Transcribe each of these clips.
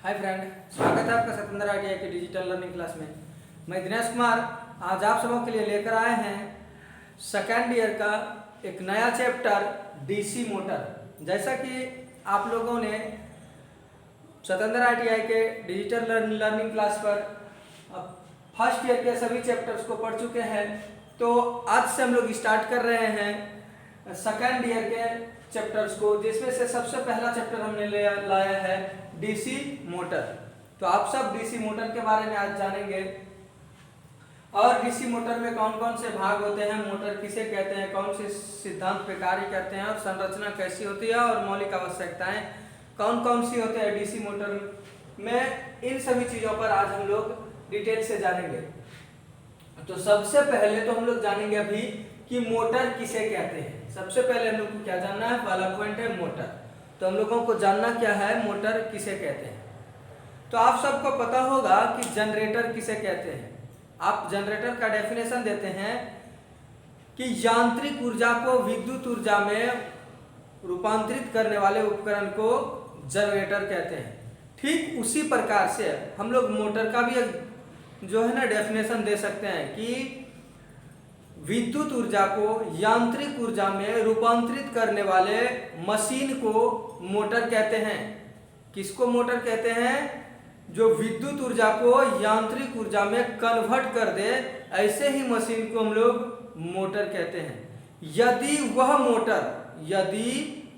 Hi friend, स्वागत है आपका सत्येंद्र ITI की डिजिटल लर्निंग क्लास में। मैं दिनेश कुमार आज आप सबों के लिए लेकर आए हैं सेकेंड ईयर का एक नया चैप्टर डीसी मोटर। जैसा कि आप लोगों ने सत्येंद्र ITI के डिजिटल लर्निंग क्लास पर फर्स्ट ईयर के सभी चैप्टर्स को पढ़ चुके हैं, तो आज से हम लोग स्टार्ट कर रहे हैं सेकेंड ईयर के चैप्टर्स को, जिसमें से सबसे पहला चैप्टर हमने लाया है डीसी मोटर। तो आप सब डीसी मोटर के बारे में आज जानेंगे और डीसी मोटर में कौन कौन से भाग होते हैं, मोटर किसे कहते हैं, कौन से सिद्धांत पे कार्य करते हैं और संरचना कैसी होती है और मौलिक आवश्यकताएं कौन कौन सी होते हैं डीसी मोटर में। इन सभी चीजों पर आज हम लोग डिटेल से जानेंगे। तो सबसे पहले तो हम लोग जानेंगे अभी कि मोटर किसे कहते हैं। सबसे पहले हम लोग को क्या जानना है, पहला पॉइंट है मोटर। तो हम लोगों को जानना क्या है, मोटर किसे कहते हैं। तो आप सबको पता होगा कि जनरेटर किसे कहते हैं। आप जनरेटर का डेफिनेशन देते हैं कि यांत्रिक ऊर्जा को विद्युत ऊर्जा में रूपांतरित करने वाले उपकरण को जनरेटर कहते हैं। ठीक उसी प्रकार से हम लोग मोटर का भी जो है ना डेफिनेशन दे सकते हैं कि विद्युत ऊर्जा को यांत्रिक ऊर्जा में रूपांतरित करने वाले मशीन को मोटर कहते हैं। किसको मोटर कहते हैं? जो विद्युत ऊर्जा को यांत्रिक ऊर्जा में कन्वर्ट कर दे, ऐसे ही मशीन को हम लोग मोटर कहते हैं। यदि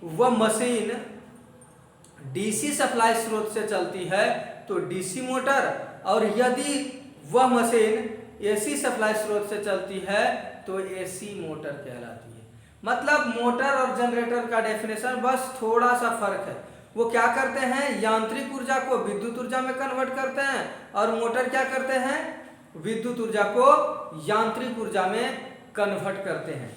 वह मशीन डीसी सप्लाई स्रोत से चलती है तो डीसी मोटर, और यदि वह मशीन एसी सप्लाई स्रोत से चलती है तो एसी मोटर कहलाती है। मतलब मोटर और जनरेटर का डेफिनेशन बस थोड़ा सा फर्क है। वो क्या करते हैं, यांत्रिक ऊर्जा को विद्युत ऊर्जा में कन्वर्ट करते हैं, और मोटर क्या करते हैं, विद्युत ऊर्जा को यांत्रिक ऊर्जा में कन्वर्ट करते हैं।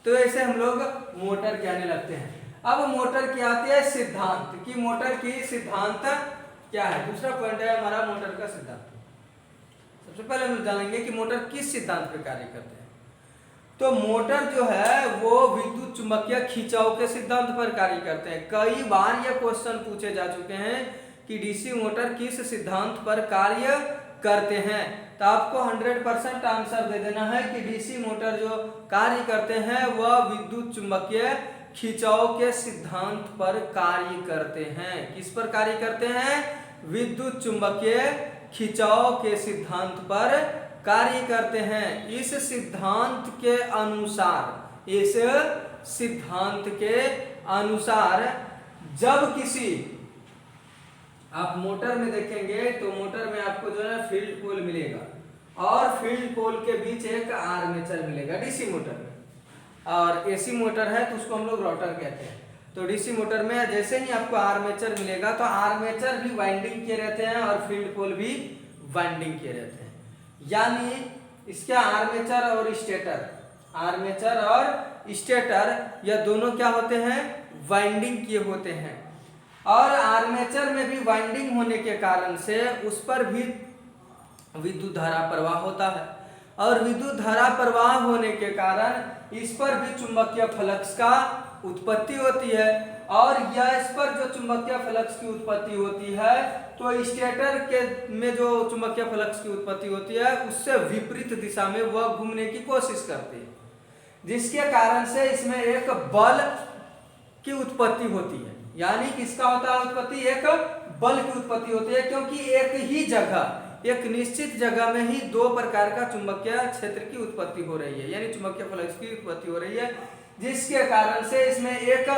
तो ऐसे हम लोग मोटर कहने लगते हैं। अब मोटर की आती है सिद्धांत कि मोटर की सिद्धांत क्या है। दूसरा पॉइंट है हमारा मोटर का सिद्धांत। सबसे पहले हम जानेंगे कि मोटर किस सिद्धांत पर कार्य करते हैं। तो मोटर जो है वो विद्युत चुंबकीय खिंचाव के सिद्धांत पर कार्य करते हैं। कई बार ये क्वेश्चन पूछे जा चुके हैं कि डीसी मोटर किस सिद्धांत पर कार्य करते हैं। तो आपको 100% आंसर दे देना है कि डीसी मोटर जो कार्य करते हैं वह विद्युत चुंबकीय खिंचाव के सिद्धांत पर कार्य करते हैं। किस पर कार्य करते हैं? विद्युत चुंबकीय खिंचाव के सिद्धांत पर कार्य करते हैं। इस सिद्धांत के अनुसार जब किसी आप मोटर में देखेंगे तो मोटर में आपको जो है फील्ड पोल मिलेगा, और फील्ड पोल के बीच एक आर्मेचर मिलेगा डीसी मोटर में। और एसी मोटर है तो उसको हम लोग रोटर कहते हैं। तो डीसी मोटर में जैसे ही आपको आर्मेचर मिलेगा तो आर्मेचर भी वाइंडिंग किए रहते हैं और फील्ड पोल भी वाइंडिंग किए रहते हैं। यानी इसके आर्मेचर और स्टेटर यह दोनों क्या होते हैं, वाइंडिंग किए होते हैं। और आर्मेचर में भी वाइंडिंग होने के कारण से उस पर भी विद्युत धारा प्रवाह होता है, और विद्युत धारा प्रवाह होने के कारण इस पर भी चुंबकीय फ्लक्स का उत्पत्ति होती है। और यह इस पर जो चुंबकीय फ्लक्स की उत्पत्ति होती है तो स्टेटर के में जो चुंबकीय फ्लक्स की उत्पत्ति होती है उससे विपरीत दिशा में वह घूमने की कोशिश करती है, जिसके कारण से इसमें एक बल की उत्पत्ति होती है। यानी किसका होता है उत्पत्ति? एक बल की उत्पत्ति होती है, क्योंकि एक ही जगह, एक निश्चित जगह में ही दो प्रकार का चुंबकीय क्षेत्र की उत्पत्ति हो रही है, यानी चुंबकीय फ्लक्स की उत्पत्ति हो रही है, जिसके कारण से इसमें एक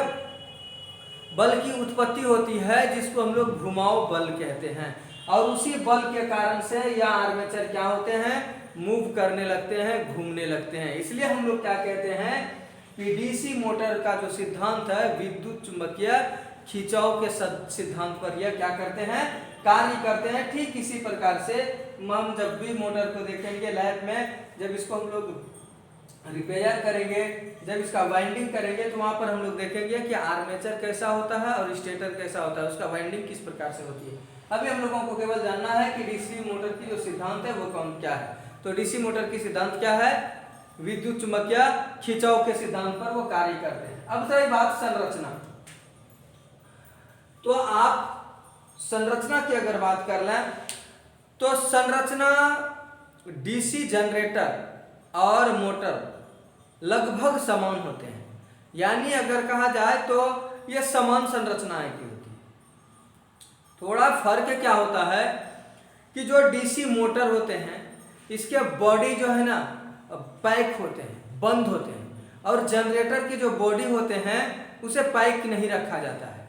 बल की उत्पत्ति होती है जिसको हम लोग घुमाव बल कहते हैं। और उसी बल के कारण से यह आर्मेचर क्या होते हैं, मूव करने लगते हैं, घूमने लगते हैं। इसलिए हम लोग क्या कहते हैं कि डीसी मोटर का जो सिद्धांत है विद्युत चुंबकीय खिंचाव के सिद्धांत पर यह क्या करते हैं, कार्य करते हैं। ठीक इसी प्रकार से हम जब भी मोटर को देखेंगे लैब में, जब इसको हम लोग रिपेयर करेंगे, जब इसका वाइंडिंग करेंगे, तो वहां पर हम लोग देखेंगे कि आर्मेचर कैसा होता है और स्टेटर कैसा होता है, उसका वाइंडिंग किस प्रकार से होती है। अभी हम लोगों को केवल जानना है कि डीसी मोटर की जो सिद्धांत है वो कौन क्या है। तो डीसी मोटर की सिद्धांत क्या है, विद्युत चुंबकीय खिंचाव के सिद्धांत पर वो कार्य करते हैं। अब रही बात संरचना। तो आप संरचना की अगर बात कर लें तो संरचना डीसी जनरेटर और मोटर लगभग समान होते हैं, यानी अगर कहा जाए तो ये समान संरचनाएं की होती है। थोड़ा फर्क क्या होता है कि जो डीसी मोटर होते हैं इसके बॉडी जो है ना पैक होते हैं, बंद होते हैं, और जनरेटर की जो बॉडी होते हैं उसे पैक नहीं रखा जाता है।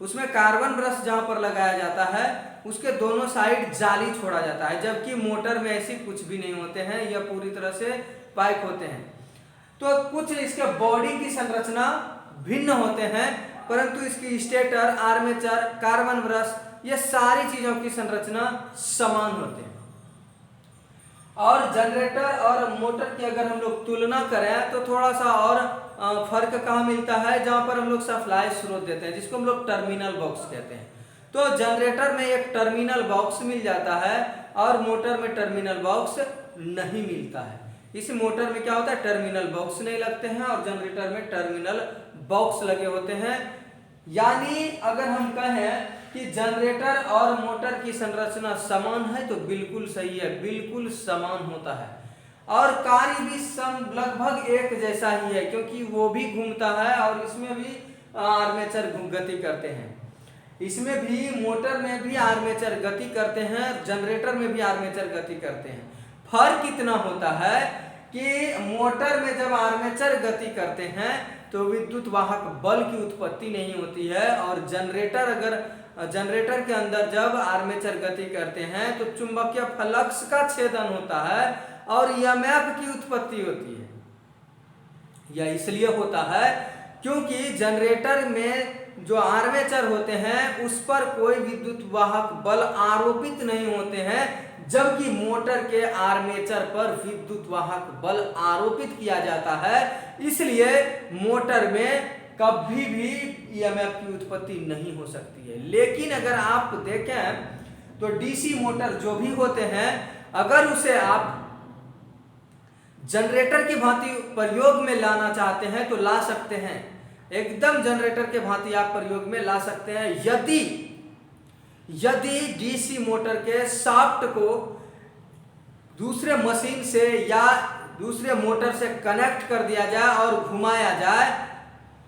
उसमें कार्बन ब्रश जहां पर लगाया जाता है उसके दोनों साइड जाली छोड़ा जाता है, जबकि मोटर में ऐसी कुछ भी नहीं होते हैं, यह पूरी तरह से पैक होते हैं। तो कुछ इसके बॉडी की संरचना भिन्न होते हैं, परंतु इसकी स्टेटर, आर्मेचर, कार्बन ब्रश, ये सारी चीजों की संरचना समान होते हैं। और जनरेटर और मोटर की अगर हम लोग तुलना करें तो थोड़ा सा और फर्क कहाँ मिलता है, जहां पर हम लोग सप्लाई स्रोत देते हैं जिसको हम लोग टर्मिनल बॉक्स कहते हैं। तो जनरेटर में एक टर्मिनल बॉक्स मिल जाता है और मोटर में टर्मिनल बॉक्स नहीं मिलता है। इस मोटर में क्या होता है, टर्मिनल बॉक्स नहीं लगते हैं और जनरेटर में टर्मिनल बॉक्स लगे होते हैं। यानी अगर हम कहें कि जनरेटर और मोटर की संरचना समान है तो बिल्कुल सही है, बिल्कुल समान होता है। और कार्य भी लगभग एक जैसा ही है, क्योंकि वो भी घूमता है और इसमें भी आर्मेचर गति करते हैं। इसमें भी, मोटर में भी आर्मेचर गति करते हैं, जनरेटर में भी आर्मेचर गति करते हैं। फर्क इतना होता है कि मोटर में जब आर्मेचर गति करते हैं तो विद्युत वाहक बल की उत्पत्ति नहीं होती है, और जनरेटर के अंदर जब आर्मेचर गति करते हैं तो चुंबकीय फ्लक्स का छेदन होता है और ईएमएफ की उत्पत्ति होती है। यह इसलिए होता है क्योंकि जनरेटर में जो आर्मेचर होते हैं उस पर कोई विद्युत वाहक बल आरोपित नहीं होते हैं, जबकि मोटर के आर्मेचर पर विद्युत वाहक बल आरोपित किया जाता है। इसलिए मोटर में कभी भी ईएमएफ की उत्पत्ति नहीं हो सकती है। लेकिन अगर आप देखें तो डीसी मोटर जो भी होते हैं, अगर उसे आप जनरेटर की भांति प्रयोग में लाना चाहते हैं तो ला सकते हैं, एकदम जनरेटर के भांति आप प्रयोग में ला सकते हैं, यदि डीसी मोटर के शाफ्ट को दूसरे मशीन से या दूसरे मोटर से कनेक्ट कर दिया जाए और घुमाया जाए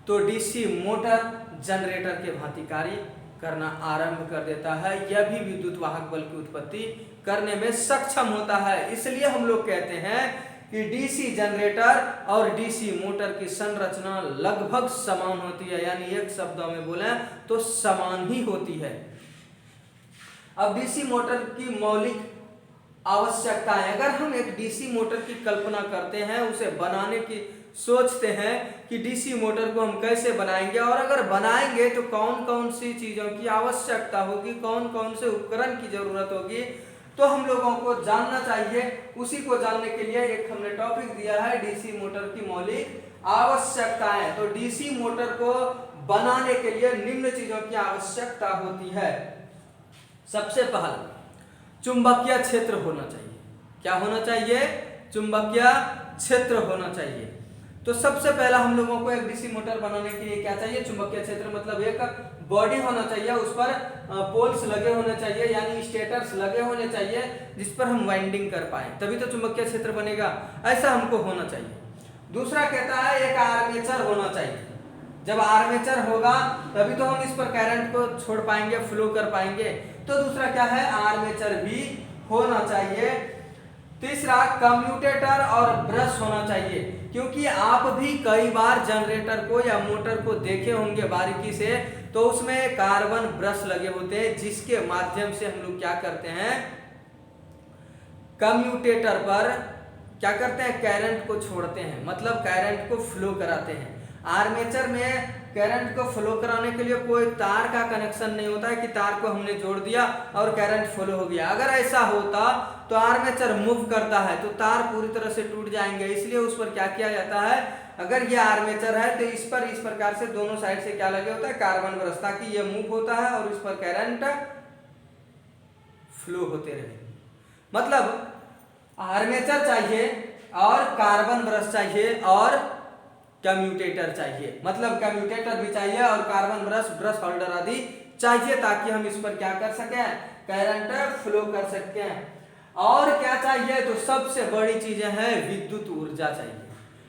तो डीसी मोटर जनरेटर के भांति कार्य करना आरंभ कर देता है। यह भी विद्युत वाहक बल की उत्पत्ति करने में सक्षम होता है। इसलिए हम लोग कहते हैं कि डीसी जनरेटर और डीसी मोटर की संरचना लगभग समान होती है, यानी एक शब्दों में बोले तो समान ही होती है। अब डीसी मोटर की मौलिक आवश्यकताएं, अगर हम एक डीसी मोटर की कल्पना करते हैं, उसे बनाने की सोचते हैं कि डीसी मोटर को हम कैसे बनाएंगे, और अगर बनाएंगे तो कौन कौन सी चीजों की आवश्यकता होगी, कौन कौन से उपकरण की जरूरत होगी, तो हम लोगों को जानना चाहिए। उसी को जानने के लिए एक हमने टॉपिक दिया है, डीसी मोटर की मौलिक आवश्यकताएं। तो डीसी मोटर को बनाने के लिए निम्न चीजों की आवश्यकता होती है। सबसे पहला चुंबकीय क्षेत्र होना चाहिए। क्या होना चाहिए? चुंबकीय क्षेत्र होना चाहिए। तो सबसे पहला हम लोगों को एक डीसी मोटर बनाने के लिए क्या चाहिए? चुंबकीय क्षेत्र, मतलब एक बॉडी होना चाहिए, उस पर पोल्स लगे होने चाहिए, यानी स्टेटर्स लगे होने चाहिए जिस पर हम वाइंडिंग कर पाए, तभी तो चुंबकीय क्षेत्र बनेगा। ऐसा हमको होना चाहिए। दूसरा कहता है एक आर्मेचर होना चाहिए। जब आर्मेचर होगा तभी तो हम इस पर करंट को छोड़ पाएंगे, फ्लो कर पाएंगे। तो दूसरा क्या है? आर्मेचर भी होना चाहिए। तीसरा कम्यूटेटर और ब्रश होना चाहिए, क्योंकि आप भी कई बार जनरेटर को या मोटर को देखे होंगे बारीकी से, तो उसमें कार्बन ब्रश लगे होते हैं जिसके माध्यम से हम लोग क्या करते हैं, कम्यूटेटर पर क्या करते हैं, करंट को छोड़ते हैं, मतलब करंट को फ्लो कराते हैं। आर्मेचर में करंट को फ्लो कराने के लिए कोई तार का कनेक्शन नहीं होता है कि तार को हमने जोड़ दिया और करंट फ्लो हो गया। अगर ऐसा होता तो आर्मेचर मूव करता है तो तार पूरी तरह से टूट जाएंगे। इसलिए उस पर क्या किया जाता है, अगर ये आर्मेचर है तो इस पर इस प्रकार से दोनों साइड से क्या लगे होता है, कार्बन ब्रश, ताकि ये मूव होता है और इस पर करंट फ्लो होते रहे। मतलब आर्मेचर चाहिए और कार्बन ब्रश चाहिए और कम्यूटेटर चाहिए, मतलब कम्यूटेटर भी चाहिए और कार्बन ब्रश, ब्रश होल्डर आदि चाहिए ताकि हम इस पर क्या कर सकें, करंट फ्लो कर सकते हैं। और क्या चाहिए, तो सबसे बड़ी चीजें हैं विद्युत ऊर्जा चाहिए।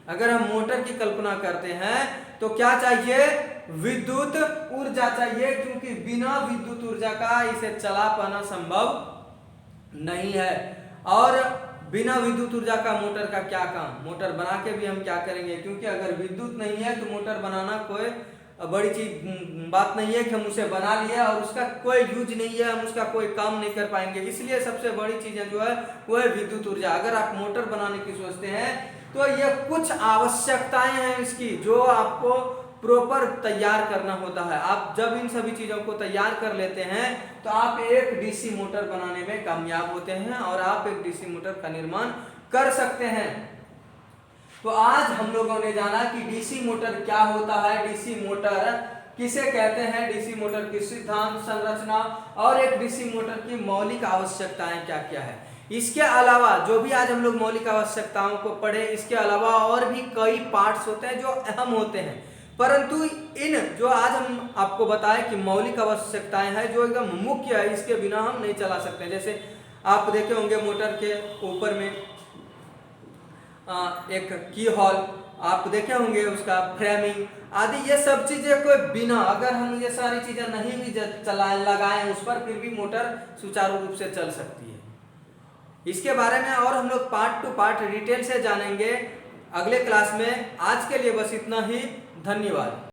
अगर हम मोटर की कल्पना करते हैं तो क्या चाहिए, विद्युत ऊर्जा चाहिए, क्योंकि बिना विद्युत ऊर्जा का इसे चला पाना संभव नहीं है। और बिना विद्युत ऊर्जा का मोटर का क्या काम, मोटर बना के भी हम क्या करेंगे, क्योंकि अगर विद्युत नहीं है तो मोटर बनाना कोई बड़ी चीज बात नहीं है कि हम उसे बना लिए और उसका कोई यूज नहीं है, हम उसका कोई काम नहीं कर पाएंगे। इसलिए सबसे बड़ी चीजें जो है वो है विद्युत ऊर्जा। अगर आप मोटर बनाने की सोचते हैं तो ये कुछ आवश्यकताएं हैं इसकी जो आपको प्रॉपर तैयार करना होता है। आप जब इन सभी चीजों को तैयार कर लेते हैं तो आप एक डीसी मोटर बनाने में कामयाब होते हैं और आप एक डीसी मोटर का निर्माण कर सकते हैं। तो आज हम लोगों ने जाना कि डीसी मोटर क्या होता है, डीसी मोटर किसे कहते हैं, डीसी मोटर की सिद्धांत, संरचना और एक डीसी मोटर की मौलिक आवश्यकताएं क्या क्या है। इसके अलावा जो भी आज हम लोग मौलिक आवश्यकताओं को पढ़े, इसके अलावा और भी कई पार्ट्स होते हैं जो अहम होते हैं, परंतु इन जो आज हम आपको बताएं कि मौलिक आवश्यकताएं हैं जो एकदम मुख्य है, इसके बिना हम नहीं चला सकते। जैसे आप देखे होंगे मोटर के ऊपर में एक की हॉल, आप देखे होंगे उसका फ्रेमिंग आदि, ये सब चीजें कोई बिना, अगर हम ये सारी चीजें नहीं भी चला लगाएं उस पर, फिर भी मोटर सुचारू रूप से चल सकती है। इसके बारे में और हम लोग पार्ट टू पार्ट डिटेल से जानेंगे अगले क्लास में। आज के लिए बस इतना ही, धन्यवाद।